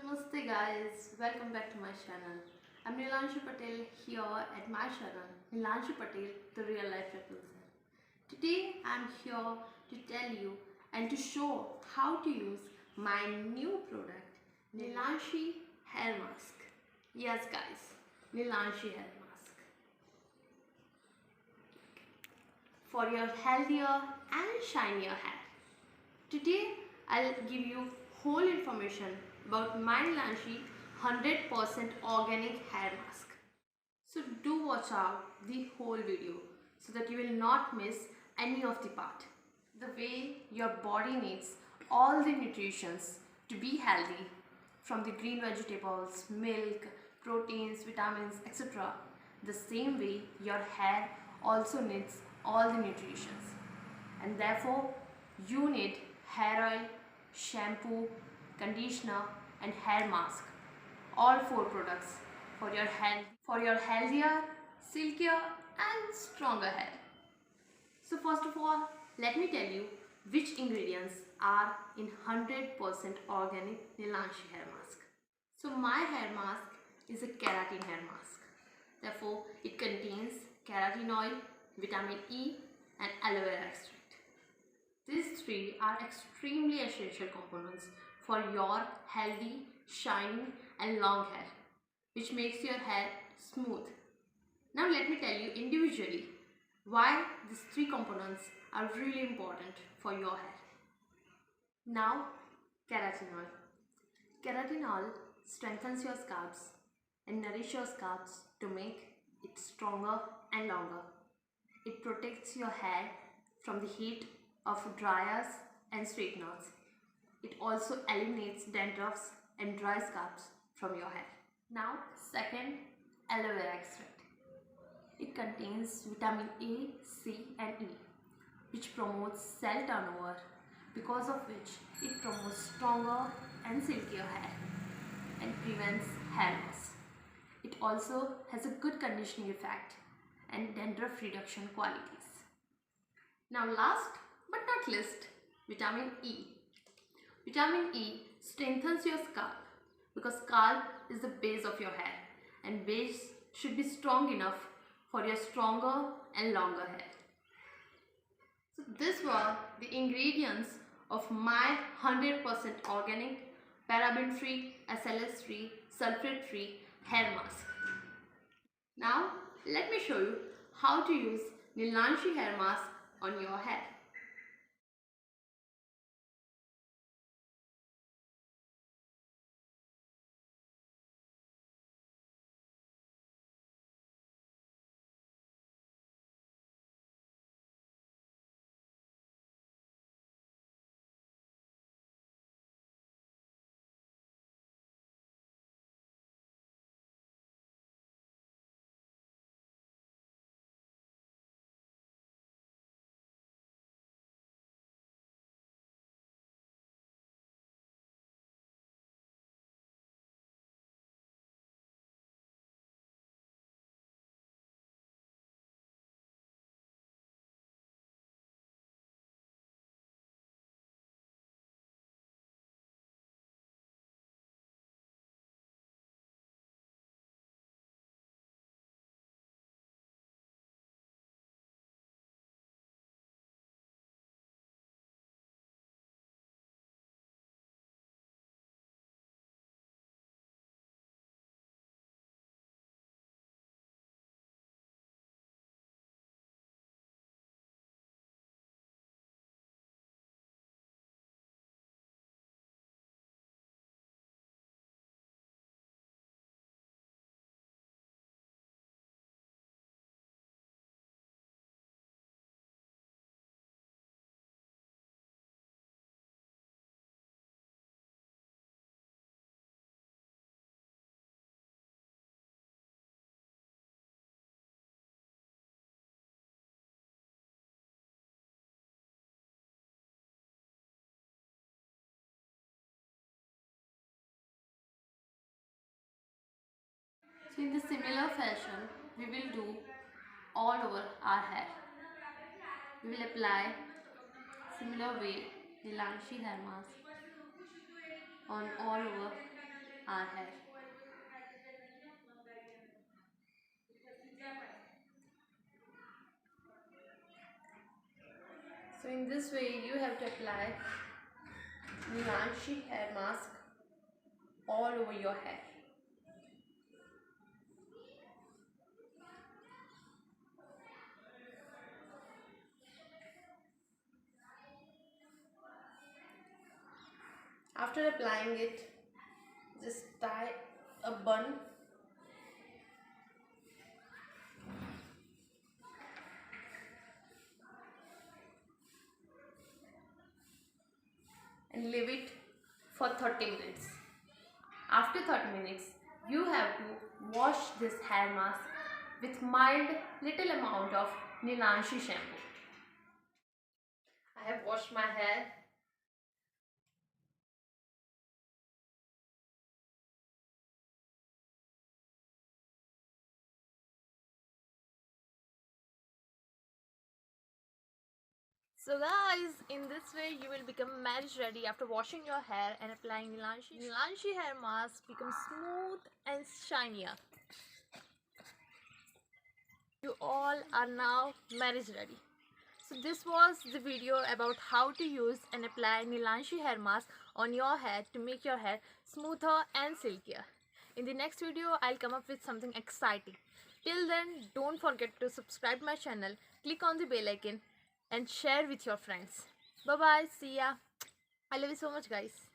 Namaste guys, welcome back to my channel. I'm Nilanshi Patel here at my channel, Nilanshi Patel, the real life Rapunzel. Today I'm here to tell you and to show how to use my new product, Nilanshi Hair Mask. Yes guys, Nilanshi Hair Mask. For your healthier and shinier hair. Today I'll give you whole information about my Nilanshi 100% organic hair mask. So do watch out the whole video so that you will not miss any of the part. The way your body needs all the nutritions to be healthy from the green vegetables, milk, proteins, vitamins, etc. The same way your hair also needs all the nutritions, and therefore you need hair oil, shampoo, conditioner and hair mask, all 4 products for your healthier, silkier and stronger hair. So first of all, let me tell you which ingredients are in 100% organic Nilanshi hair mask. So my hair mask is a keratin hair mask. Therefore, it contains keratin oil, vitamin E and aloe vera extract. These 3 are extremely essential components for your healthy, shiny and long hair, which makes your hair smooth. Now let me tell you individually why these 3 components are really important for your hair. Now, keratin oil. Keratin oil strengthens your scalps and nourishes your scalps to make it stronger and longer. It protects your hair from the heat of dryers and straighteners. It also eliminates dandruffs and dry scalps from your hair. Now, second, aloe vera extract. It contains vitamin A, C and E, which promotes cell turnover, because of which it promotes stronger and silkier hair and prevents hair loss. It also has a good conditioning effect and dandruff reduction qualities. Now last but not least, vitamin E. Vitamin E strengthens your scalp because scalp is the base of your hair and base should be strong enough for your stronger and longer hair. So these were the ingredients of my 100% organic, paraben free, SLS free, sulfate free hair mask. Now let me show you how to use Nilanshi hair mask on your hair. So in the similar fashion, we will do all over our hair. We will apply similar way Nilanshi hair mask on all over our hair. So in this way you have to apply Nilanshi hair mask all over your hair. After applying it, just tie a bun and leave it for 30 minutes. After 30 minutes, you have to wash this hair mask with mild little amount of Nilanshi shampoo. I have washed my hair. So guys, in this way you will become marriage ready after washing your hair and applying Nilanshi. Nilanshi hair mask becomes smooth and shinier. You all are now marriage ready. So this was the video about how to use and apply Nilanshi hair mask on your hair to make your hair smoother and silkier. In the next video, I'll come up with something exciting. Till then, don't forget to subscribe my channel, click on the bell icon and share with your friends. Bye bye, see ya. I love you so much guys.